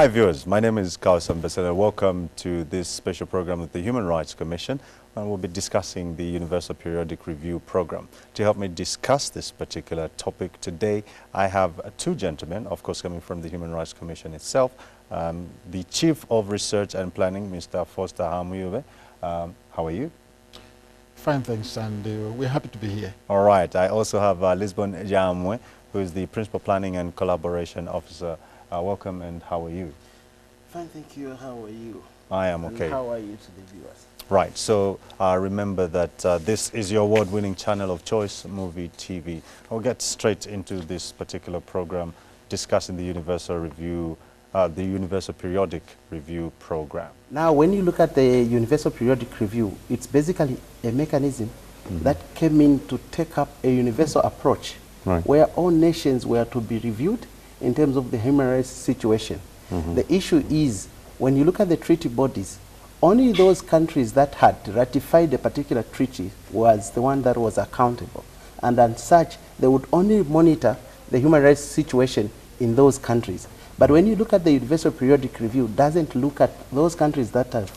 Hi viewers, my name is Zambia. Welcome to this special program of the Human Rights Commission, and we'll be discussing the Universal Periodic Review Program. To help me discuss this particular topic today, I have two gentlemen, of course coming from the Human Rights Commission itself. The Chief of Research and Planning, Mr. Foster Hamuyube. How are you? Fine, thanks, and we're happy to be here. All right. I also have Lisbon Jamwe, who is the Principal Planning and Collaboration Officer. Welcome, and how are you? Fine, thank you. How are you? I am okay. And how are you to the viewers? Right. So remember that this is your award-winning channel of choice, Muvi TV. We'll get straight into this particular program, discussing the Universal Periodic Review Program. Now, when you look at the Universal Periodic Review, it's basically a mechanism that came in to take up a universal approach, where all nations were to be reviewed in terms of the human rights situation. The issue is, when you look at the treaty bodies, only those countries that had ratified a particular treaty was the one that was accountable. And as such, they would only monitor the human rights situation in those countries. But when you look at the Universal Periodic Review, it doesn't look at those countries that have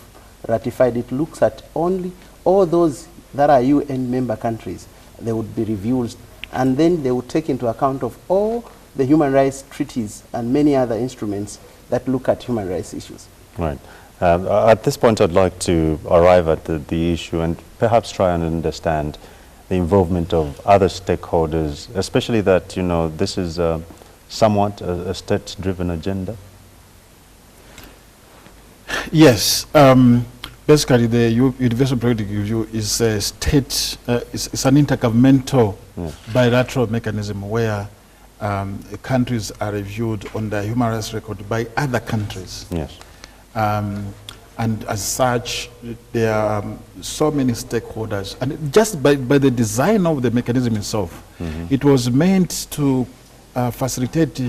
ratified. It looks at only all those that are UN member countries. They would be reviewed, and then they would take into account of all the human rights treaties and many other instruments that look at human rights issues. Right. At this point, I'd like to arrive at the issue and perhaps try and understand the involvement of other stakeholders, especially that, you know, this is somewhat a state-driven agenda. Yes. Basically, the Universal Periodic Review is a state, it's an intergovernmental bilateral mechanism where countries are reviewed on the human rights record by other countries. Yes. And as such, there are so many stakeholders. And just by the design of the mechanism itself, it was meant to facilitate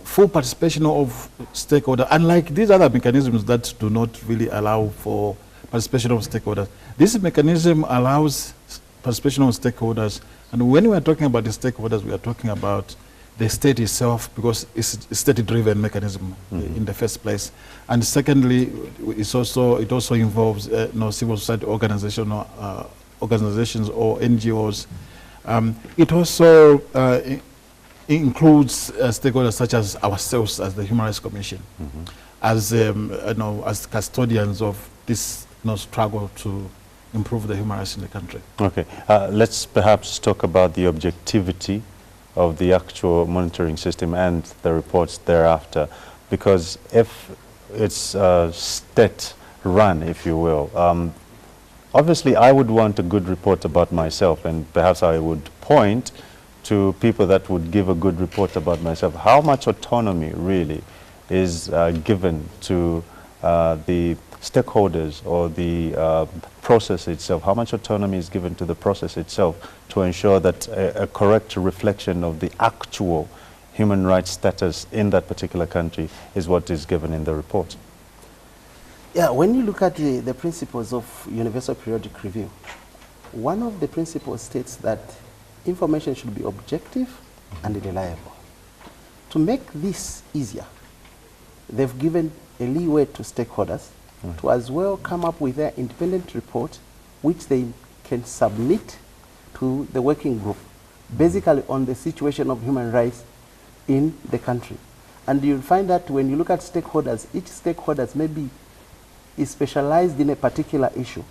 full participation of stakeholders. Unlike these other mechanisms that do not really allow for participation of stakeholders, this mechanism allows participation of stakeholders. And when we are talking about the stakeholders, we are talking about the state itself, because it's a state-driven mechanism in the first place. And secondly, it also involves civil society organizations or NGOs. It also includes stakeholders such as ourselves, as the Human Rights Commission, as as custodians of this struggle to improve the human rights in the country. Okay, let's perhaps talk about the objectivity of the actual monitoring system and the reports thereafter, because if it's state-run, if you will, obviously I would want a good report about myself, and perhaps I would point to people that would give a good report about myself. How much autonomy really is given to the stakeholders or the process itself? How much autonomy is given to the process itself to ensure that a correct reflection of the actual human rights status in that particular country is what is given in the report? Yeah, when you look at the principles of Universal Periodic Review, one of the principles states that information should be objective and reliable. To make this easier, they've given a leeway to stakeholders to as well come up with their independent report, which they can submit to the working group, basically on the situation of human rights in the country. And you'll find that when you look at stakeholders, each stakeholder maybe is specialized in a particular issue.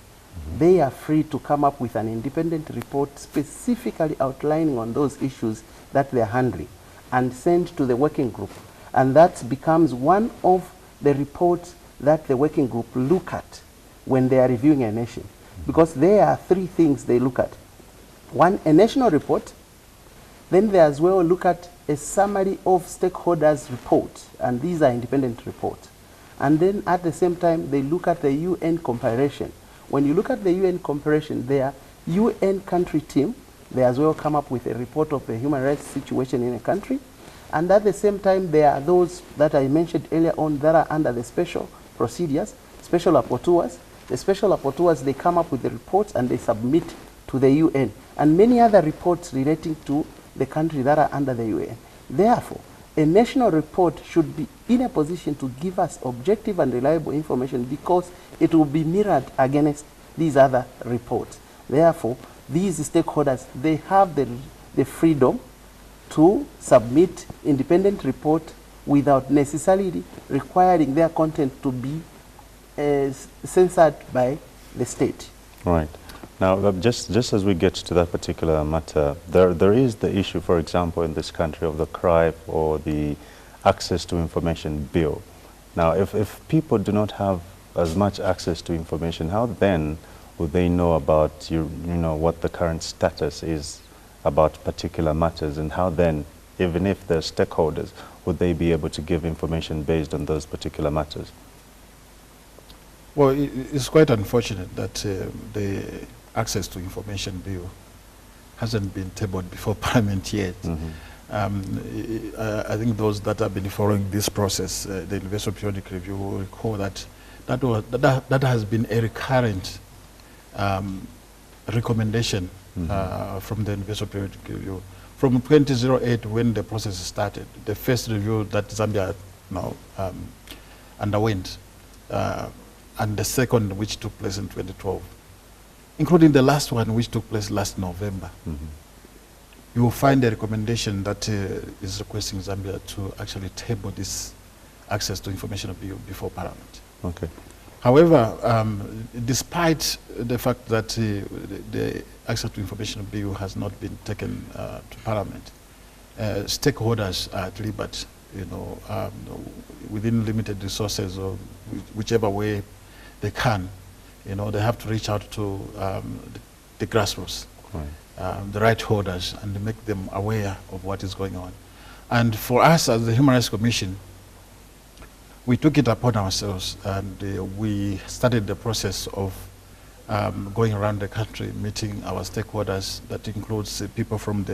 They are free to come up with an independent report specifically outlining on those issues that they're handling and send to the working group. And that becomes one of the reports that the working group look at when they are reviewing a nation. Because there are three things they look at. One, a national report. Then they as well look at a summary of stakeholders' reports, and these are independent reports. And then at the same time, they look at the UN comparison. When you look at the UN comparison, their UN country team, they as well come up with a report of the human rights situation in a country. And at the same time, there are those that I mentioned earlier on that are under the special procedures, special rapporteurs. The special rapporteurs, they come up with the reports and they submit to the UN, and many other reports relating to the country that are under the UN. Therefore, a national report should be in a position to give us objective and reliable information, because it will be mirrored against these other reports. Therefore, these stakeholders, they have the freedom to submit independent report without necessarily requiring their content to be censored by the state. Right. Now, just as we get to that particular matter, there is the issue, for example, in this country of the CRIPE or the Access to Information Bill. Now, if people do not have as much access to information, how then would they know about what the current status is about particular matters, and how then, even if they're stakeholders, would they be able to give information based on those particular matters? Well, it's quite unfortunate that the Access to Information Bill hasn't been tabled before Parliament yet. I think those that have been following this process, the Universal Periodic Review, will recall that that has been a recurrent recommendation from the Universal Periodic Review. From 2008, when the process started, the first review that Zambia now underwent, and the second, which took place in 2012, including the last one, which took place last November, you will find a recommendation that is requesting Zambia to actually table this Access to Information Bill before Parliament. Okay. However, despite the fact that the Access to Information Bill has not been taken to Parliament, stakeholders are at liberty, within limited resources or whichever way they can, they have to reach out to the grassroots, right. The right holders, and make them aware of what is going on. And for us as the Human Rights Commission, we took it upon ourselves, and we started the process of going around the country, meeting our stakeholders. That includes people from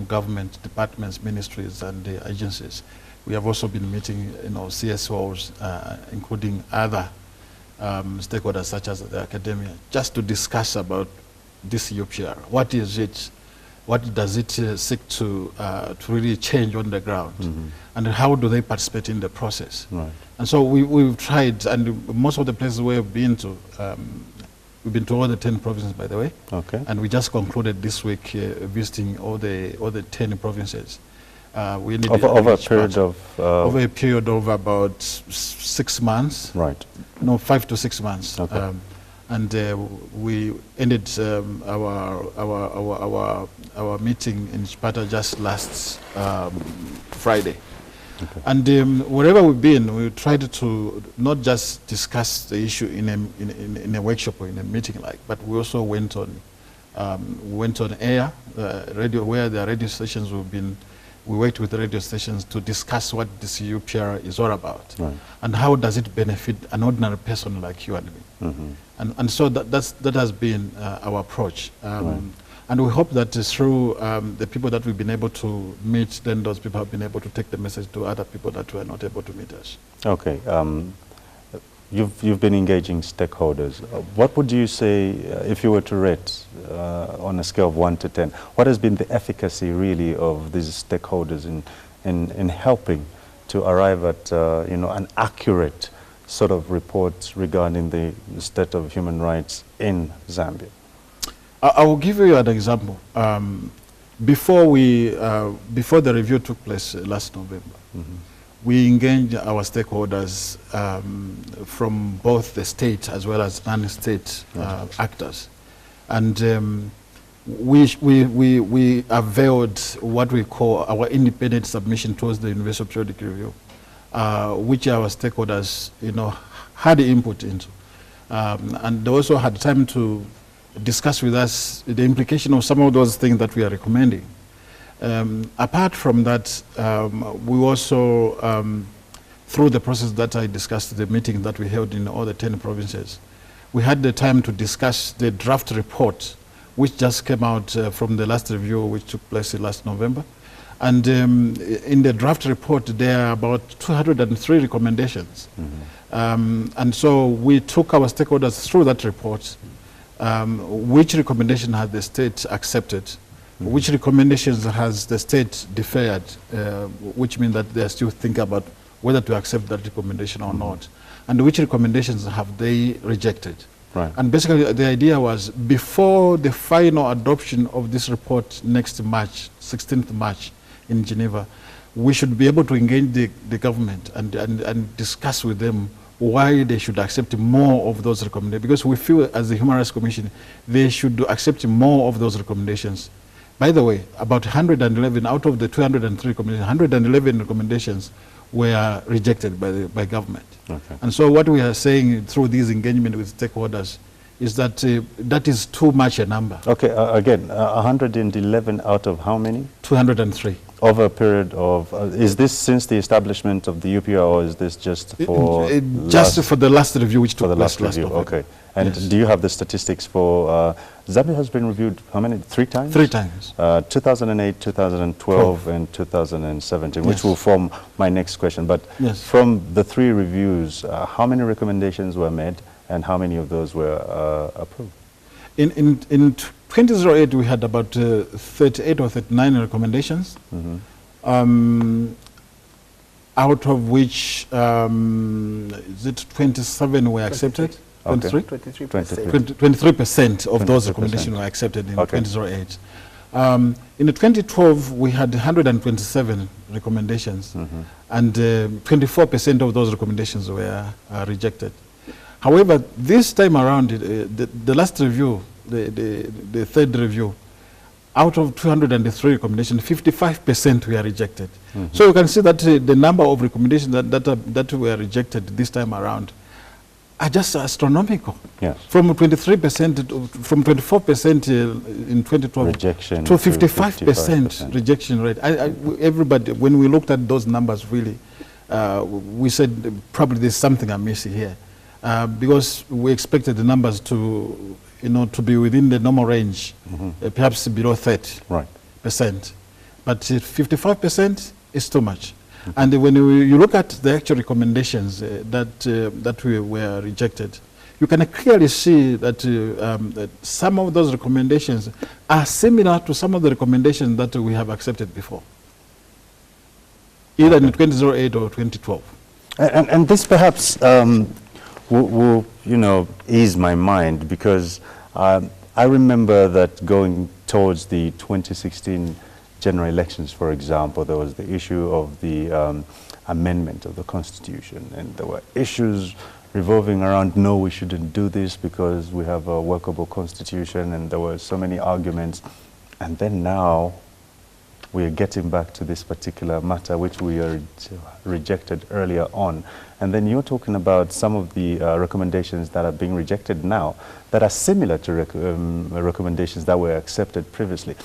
government departments, ministries, and the agencies. We have also been meeting, CSOs, including other stakeholders such as the academia, just to discuss about this UPR. What is it? What does it seek to really change on the ground? And how do they participate in the process? Right. And so we've tried, and most of the places we've been to, we've been to all the 10 provinces, by the way. Okay. And we just concluded this week visiting all the 10 provinces. We needed over a period of about 6 months. Right. No, 5 to 6 months. Okay. And we ended our meeting in Chipata just last Friday. Okay. And wherever we've been, we tried to not just discuss the issue in a workshop or in a meeting but we also went on air, radio, where the radio stations we worked with the radio stations to discuss what this UPR is all about, right. And how does it benefit an ordinary person like you and me. And so that has been our approach. Right. And we hope that through the people that we've been able to meet, then those people have been able to take the message to other people that were not able to meet us. Okay. You've been engaging stakeholders. What would you say, if you were to rate on a scale of 1 to 10, what has been the efficacy really of these stakeholders in helping to arrive at an accurate sort of report regarding the state of human rights in Zambia? I will give you an example. Before the review took place last November, we engaged our stakeholders from both the state as well as non-state actors, and we availed what we call our independent submission towards the Universal Periodic Review, which our stakeholders had input into, and they also had time to discuss with us the implication of some of those things that we are recommending. Apart from that, we also, through the process that I discussed, the meeting that we held in all the 10 provinces, we had the time to discuss the draft report, which just came out from the last review, which took place last November. And in the draft report, there are about 203 recommendations. And so we took our stakeholders through that report, which recommendation had the state accepted, which recommendations has the state deferred, which means that they are still thinking about whether to accept that recommendation or not, and which recommendations have they rejected. Right. And basically the idea was before the final adoption of this report next March, 16th March in Geneva, we should be able to engage the government and discuss with them why they should accept more of those recommendations. Because we feel as the Human Rights Commission, they should accept more of those recommendations. By the way, about 111 out of the 203 recommendations, 111 recommendations were rejected by government. Okay. And so what we are saying through these engagement with stakeholders is that that is too much a number. Okay, again, 111 out of how many? 203. Over a period of, is this since the establishment of the UPR, or is this just for just for the last review, which took for the place last review? November. Okay. And Yes. do you have the statistics for Zambia has been reviewed how many? 3 times? 3 times. 2008, 2012, and 2017, which Yes. will form my next question. But Yes. from the 3 reviews, how many recommendations were made, and how many of those were approved? In 2008, we had about 38 or 39 recommendations, out of which is it 27 were accepted? 23? 23%. 23% of those 23%. recommendations were accepted in Okay. 2008. In the 2012, we had 127 recommendations, and 24% of those recommendations were rejected. However, this time around, the last review, the third review, out of 203 recommendations, 55% were rejected. So you can see that the number of recommendations that were rejected this time around are just astronomical. Yes. From 23%, from 24% in 2012 Rejection to to 55% rejection rate. Everybody, when we looked at those numbers, really, we said probably there's something amiss here, because we expected the numbers to, to be within the normal range, perhaps below 30%. Right. But 55% is too much. And when you look at the actual recommendations that were rejected, you can clearly see that, that some of those recommendations are similar to some of the recommendations that we have accepted before, either in 2008 or 2012. And this perhaps will ease my mind, because I remember that going towards the 2016 general elections, for example, there was the issue of the amendment of the Constitution, and there were issues revolving around, no, we shouldn't do this because we have a workable Constitution, and there were so many arguments. And then now we are getting back to this particular matter, which we rejected earlier on. And then you're talking about some of the recommendations that are being rejected now that are similar to recommendations that were accepted previously.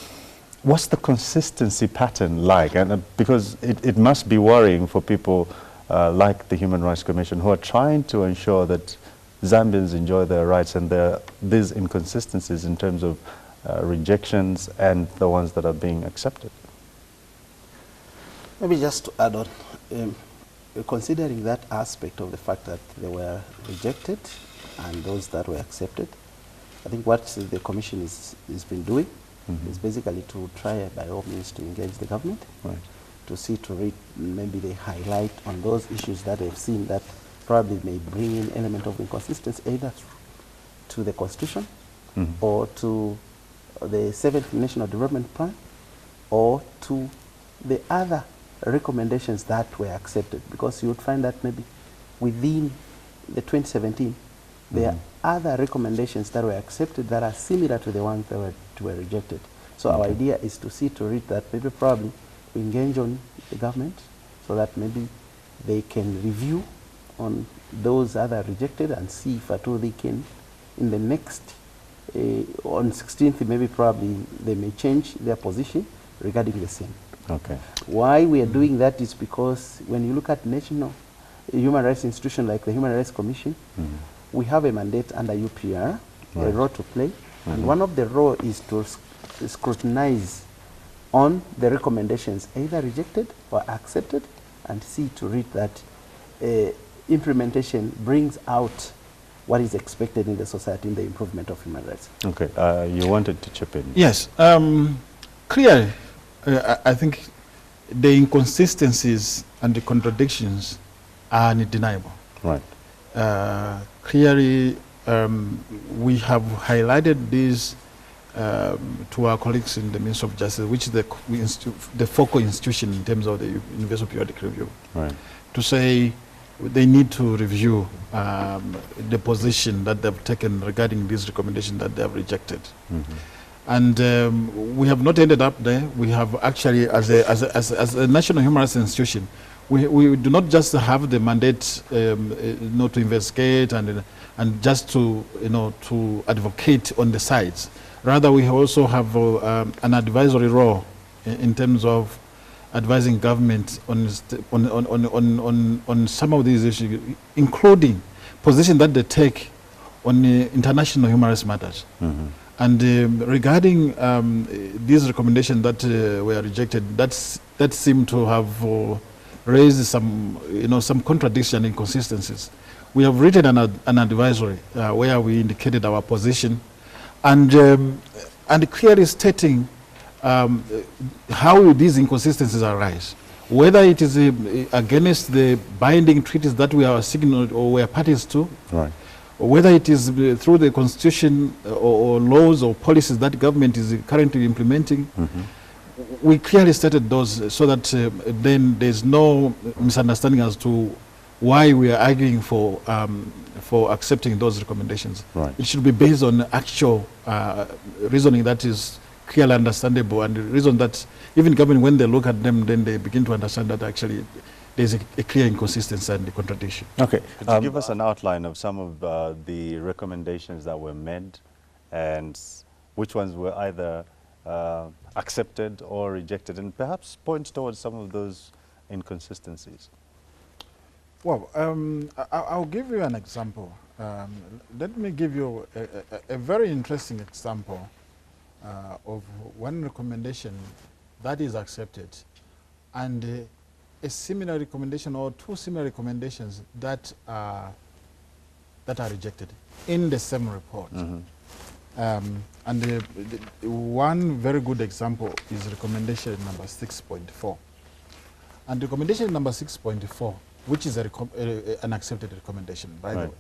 What's the consistency pattern like? And because it must be worrying for people like the Human Rights Commission, who are trying to ensure that Zambians enjoy their rights, and there are these inconsistencies in terms of rejections and the ones that are being accepted. Maybe just to add on, considering that aspect of the fact that they were rejected and those that were accepted, I think what the Commission has been doing is basically to try by all means to engage the government, Right. to see to read, maybe they highlight on those issues that they've seen that probably may bring in element of inconsistency either to the Constitution or to the 7th National Development Plan or to the other recommendations that were accepted, because you would find that maybe within the 2017 there are other recommendations that were accepted that are similar to the ones that were rejected. So our idea is to see to read that maybe probably we engage on the government so that maybe they can review on those other rejected and see if at all they can, in the next, on 16th, maybe probably they may change their position regarding the same. Okay. Why we are doing that is because when you look at national human rights institutions like the Human Rights Commission, we have a mandate under UPR, a role to play, and one of the roles is to scrutinize on the recommendations either rejected or accepted, and see to read that implementation brings out what is expected in the society in the improvement of human rights. Okay. You wanted to chip in. Yes. Clearly, I think the inconsistencies and the contradictions are undeniable. Right. Clearly, we have highlighted this to our colleagues in the Ministry of Justice, which is the focal institution in terms of the Universal Periodic Review, Right. to say they need to review the position that they've taken regarding this recommendation that they have rejected. Mm-hmm. And we have not ended up there. We have actually, as a national human rights institution, we do not just have the mandate, to investigate and just to, to advocate on the sides. Rather, we also have an advisory role in terms of advising government on some of these issues, including position that they take on international human rights matters. Mm-hmm. And regarding these recommendations that were rejected, that seemed to have raised some contradiction and inconsistencies. We have written an advisory where we indicated our position and clearly stating how these inconsistencies arise, whether it is against the binding treaties that we are signing or we are parties to, right, or whether it is through the constitution or laws or policies that government is currently implementing. mm-hmm. We clearly stated those so that then there's no misunderstanding as to why we are arguing for accepting those recommendations. Right. It should be based on actual reasoning that is clearly understandable, and the reason that even government, when they look at them, then they begin to understand that actually there's a clear inconsistency and the contradiction. Okay. Could you give us an outline of some of the recommendations that were made and which ones were either accepted or rejected, and perhaps point towards some of those inconsistencies? Well, I'll give you an example. Let me give you a very interesting example of one recommendation that is accepted and a similar recommendation or two similar recommendations that are rejected in the same report. Mm-hmm. And the one very good example is recommendation number 6.4. And recommendation number 6.4, which is an accepted recommendation, by the way,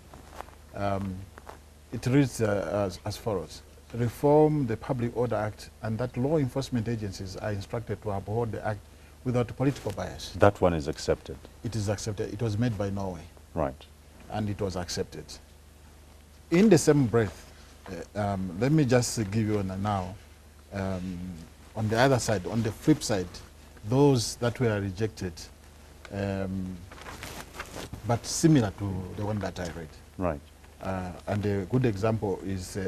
it reads as follows: reform the Public Order Act, and that law enforcement agencies are instructed to uphold the act without political bias. That one is accepted. It is accepted. It was made by Norway. Right. And it was accepted. In the same breath, let me just give you now, on the other side, on the flip side, those that were rejected, but similar to the one that I read. Right. And a good example is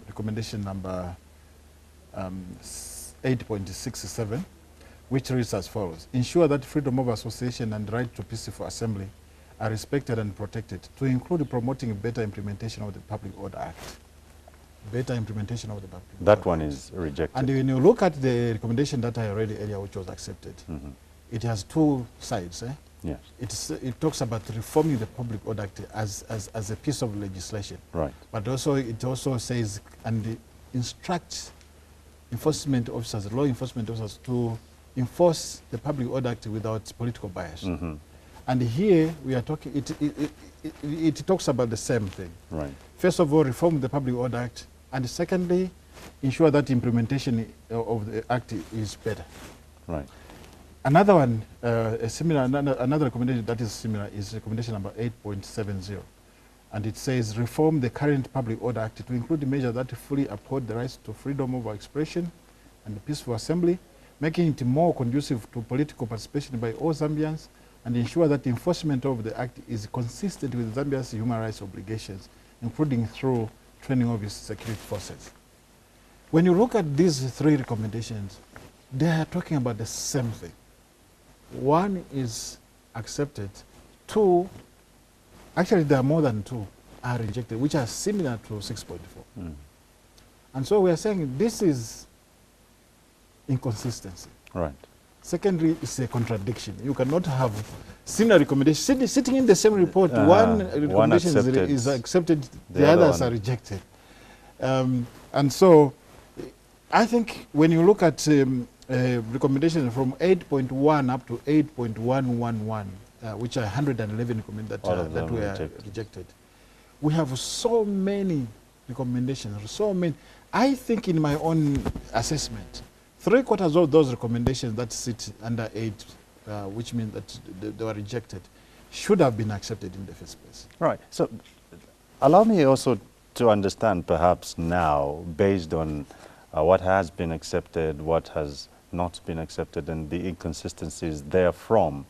recommendation number 8.67, which reads as follows: ensure that freedom of association and right to peaceful assembly are respected and protected, to include promoting better implementation of the Public Order Act. Better implementation of the Public Order Act. That one is rejected. And when you look at the recommendation that I read earlier, which was accepted, mm-hmm. it has two sides. Yes. It talks about reforming the Public Order Act as a piece of legislation. Right. But also it also says and instructs enforcement officers, law enforcement officers, to enforce the Public Order Act without political bias. Mm-hmm. And here we are talking, it talks about the same thing. Right. First of all, reform the Public Order Act, and secondly, ensure that implementation of the Act is better. Right. Another one, another recommendation that is similar is recommendation number 8.70. And it says, reform the current Public Order Act to include measures that fully uphold the rights to freedom of expression and peaceful assembly, making it more conducive to political participation by all Zambians, and ensure that enforcement of the Act is consistent with Zambia's human rights obligations, including through training of its security forces. When you look at these three recommendations, they are talking about the same thing. One is accepted, two, actually there are more than two, are rejected, which are similar to 6.4. Mm. And so we are saying this is inconsistency. Right. Secondly, it's a contradiction. You cannot have similar recommendations. Sitting in the same report, one recommendation is accepted, the others are rejected. And so I think when you look at recommendations from 8.1 up to 8.111, which are 111 recommendations that were rejected. We have so many recommendations, so many. I think in my own assessment, 3/4 of those recommendations that sit under 8, which means that they were rejected, should have been accepted in the first place. Right. So allow me also to understand perhaps now, based on what has been accepted, what has not been accepted, and the inconsistencies therefrom,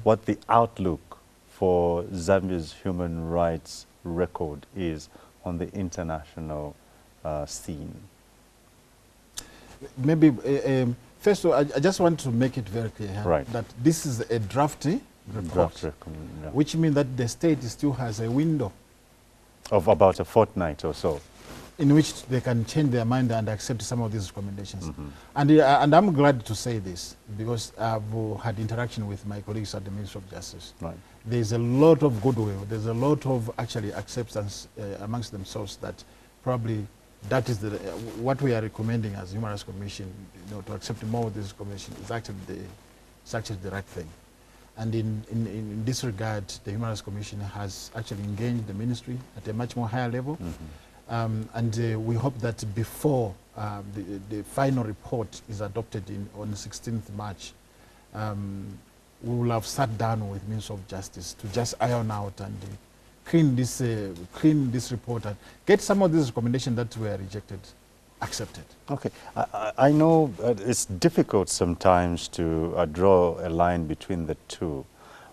what the outlook for Zambia's human rights record is on the international scene. Maybe, first of all, I just want to make it very clear that this is a draft report, which means that the state still has a window of about a fortnight or so, in which they can change their mind and accept some of these recommendations. And I'm glad to say this, because I've had interaction with my colleagues at the Ministry of Justice. There's a lot of goodwill, there's a lot of actually acceptance amongst themselves that probably that is what we are recommending as Human Rights Commission, to accept more of this commission is actually the right thing. And in this regard, the Human Rights Commission has actually engaged the ministry at a much more higher level. And we hope that before the final report is adopted on the 16th March, we will have sat down with Ministry of Justice to just iron out and clean this report and get some of these recommendations that were rejected accepted. Okay, I know it's difficult sometimes to draw a line between the two,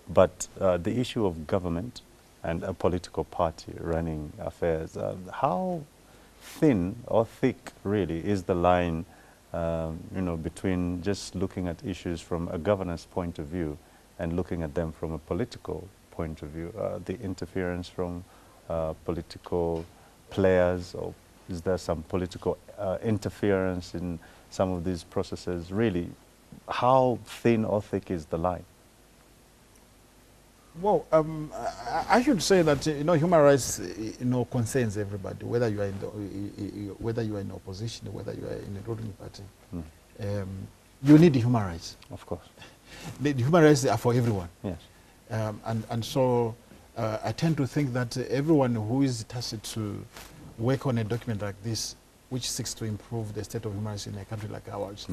but the issue of government and a political party running affairs, how thin or thick really is the line between just looking at issues from a governance point of view and looking at them from a political point of view, the interference from political players, or is there some political interference in some of these processes? Really, how thin or thick is the line? Well, I should say that human rights concerns everybody, whether you are in opposition, whether you are in a ruling party. You need human rights. Of course. The human rights are for everyone. Yes. And so I tend to think that everyone who is tasked to work on a document like this, which seeks to improve the state of human rights in a country like ours,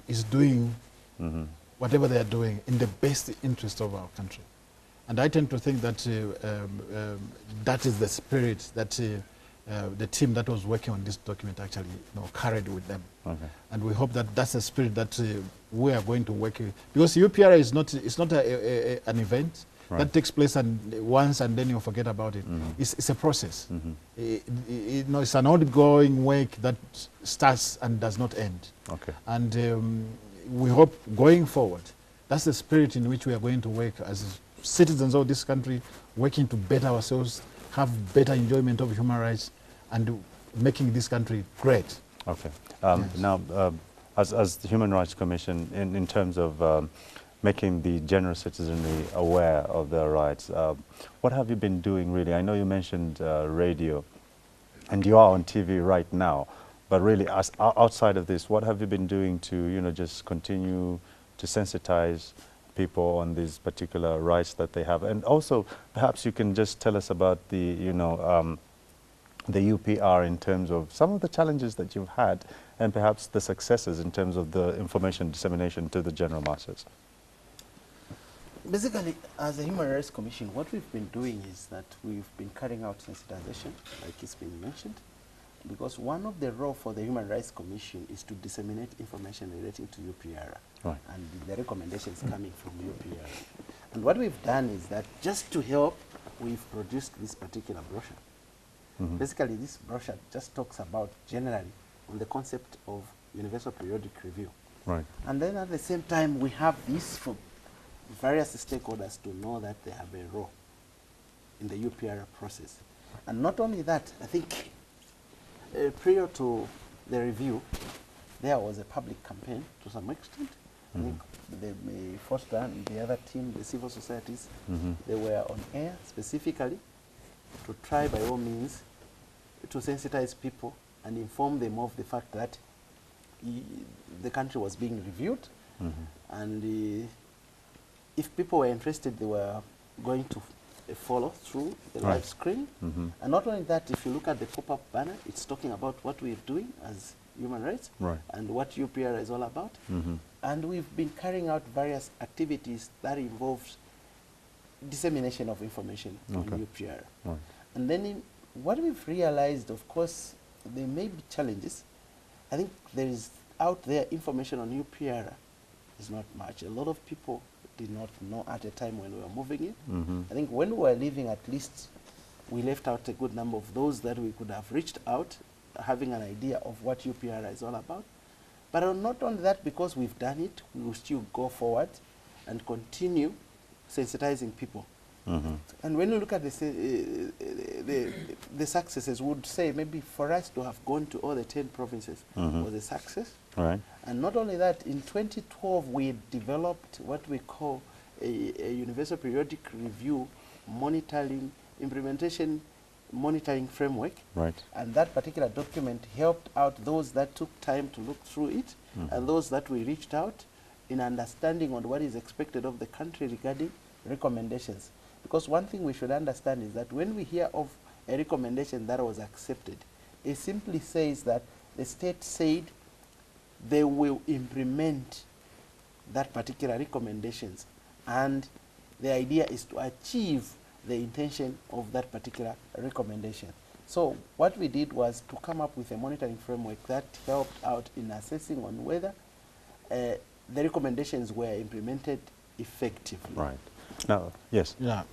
is doing whatever they are doing in the best interest of our country. And I tend to think that that is the spirit that the team that was working on this document actually carried with them. And we hope that that's the spirit that we are going to work with. Because UPR is not an event that takes place once and then you forget about it. It's a process. It's an ongoing work that starts and does not end. And we hope going forward, that's the spirit in which we are going to work as citizens of this country, working to better ourselves, have better enjoyment of human rights, and making this country great. Now, as the Human Rights Commission, in terms of making the general citizenry aware of their rights, what have you been doing really? I know you mentioned radio, and you are on TV right now, but really, outside of this, what have you been doing to, just continue to sensitize people on these particular rights that they have? And also, perhaps you can just tell us about the, the UPR in terms of some of the challenges that you've had and perhaps the successes in terms of the information dissemination to the general masses. Basically, as a Human Rights Commission, what we've been doing is that we've been carrying out sensitization, like it's been mentioned, because one of the roles for the Human Rights Commission is to disseminate information relating to UPR and the recommendations coming from UPR. And what we've done is that just to help, we've produced this particular brochure. Basically, this brochure just talks about generally on the concept of universal periodic review. And then at the same time, we have this for various stakeholders to know that they have a role in the UPR process. And not only that, I think prior to the review, there was a public campaign to some extent. I think the Foster and the other team, the civil societies, they were on air specifically to try by all means to sensitize people and inform them of the fact that the country was being reviewed, and if people were interested, they were going to follow through the live screen. And not only that, if you look at the pop-up banner, it's talking about what we're doing as human rights and what UPR is all about. And we've been carrying out various activities that involved dissemination of information on UPR. And then what we've realized, of course, there may be challenges. I think there is out there information on UPR is not much. A lot of people did not know at a time when we were moving it. I think when we were leaving, at least we left out a good number of those that we could have reached out, having an idea of what UPR is all about. But not only that, because we've done it, we will still go forward and continue sensitizing people. And when you look at the successes, we would say maybe for us to have gone to all the 10 provinces was a success. And not only that, in 2012 we developed what we call a universal periodic review monitoring implementation monitoring framework. And that particular document helped out those that took time to look through it and those that we reached out in understanding on what is expected of the country regarding recommendations. Because one thing we should understand is that when we hear of a recommendation that was accepted, it simply says that the state said they will implement that particular recommendations, and the idea is to achieve the intention of that particular recommendation. So what we did was to come up with a monitoring framework that helped out in assessing on whether the recommendations were implemented effectively. Now, yes. Yeah.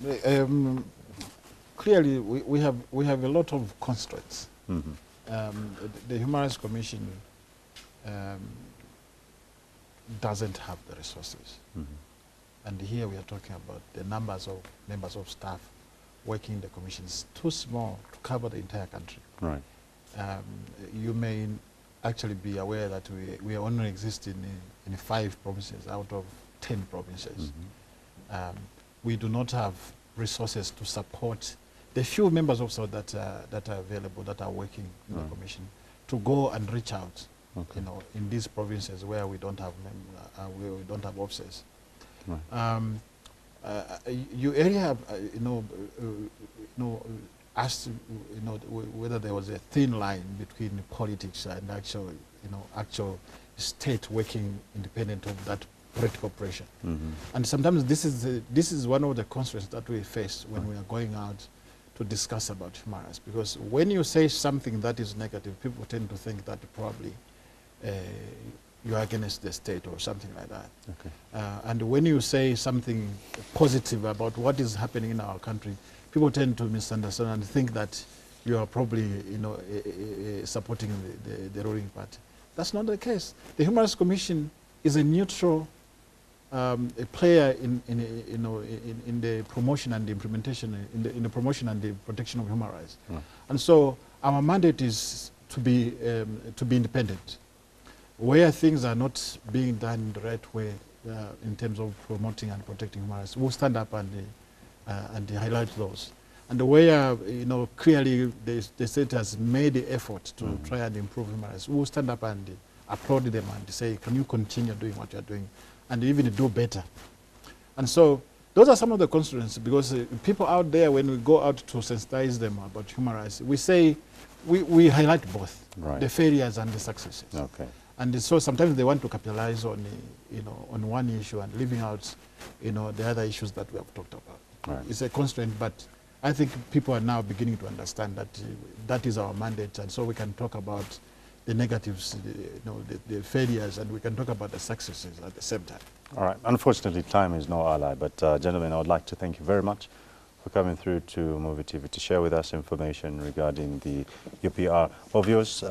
Clearly, we have a lot of constraints. The Human Rights Commission doesn't have the resources. And here we are talking about the numbers of members of staff working in the commission is too small to cover the entire country. You may actually be aware that we only exist in 5 provinces out of 10 provinces. We do not have resources to support the few members of SAUD that are available, that are working in the commission, to go and reach out, in these provinces where we don't have officers. You earlier, asked, whether there was a thin line between politics and actual state working independent of that political pressure. And sometimes this is one of the constraints that we face when we are going out to discuss about human rights, because when you say something that is negative, people tend to think that probably you are against the state or something like that. And when you say something positive about what is happening in our country, people tend to misunderstand and think that you are probably supporting the ruling party. That's not the case. The Human Rights Commission is a neutral a player in the promotion and the implementation, in the promotion and the protection of human rights. And so our mandate is to be independent. Where things are not being done the right way in terms of promoting and protecting human rights, we'll stand up and highlight those. And where clearly the state has made the effort to try and improve human rights, we'll stand up and applaud them and say, can you continue doing what you're doing, and even do better. And so those are some of the constraints, because people out there, when we go out to sensitize them about human rights, we say, we highlight both, the failures and the successes. And so sometimes they want to capitalize on, on one issue and leaving out, the other issues that we have talked about. It's a constraint, but I think people are now beginning to understand that that is our mandate, and so we can talk about the negatives, the failures, and we can talk about the successes at the same time. All right. Unfortunately, time is no ally, but gentlemen, I would like to thank you very much for coming through to Muvi TV to share with us information regarding the UPR. Well, viewers,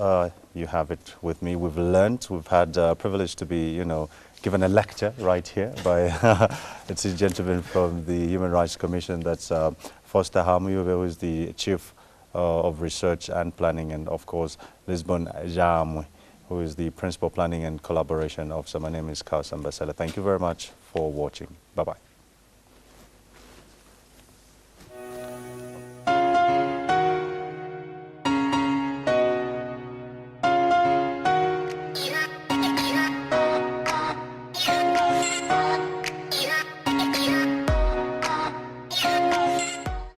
you have it with me. We've learned, we've had the privilege to be, given a lecture right here by it's a gentleman from the Human Rights Commission. That's Foster Hamuve, who is the Chief of Research and Planning, and of course, Lisbon Jamwe, who is the Principal Planning and Collaboration Officer. My name is Kausam Basela. Thank you very much for watching. Bye-bye.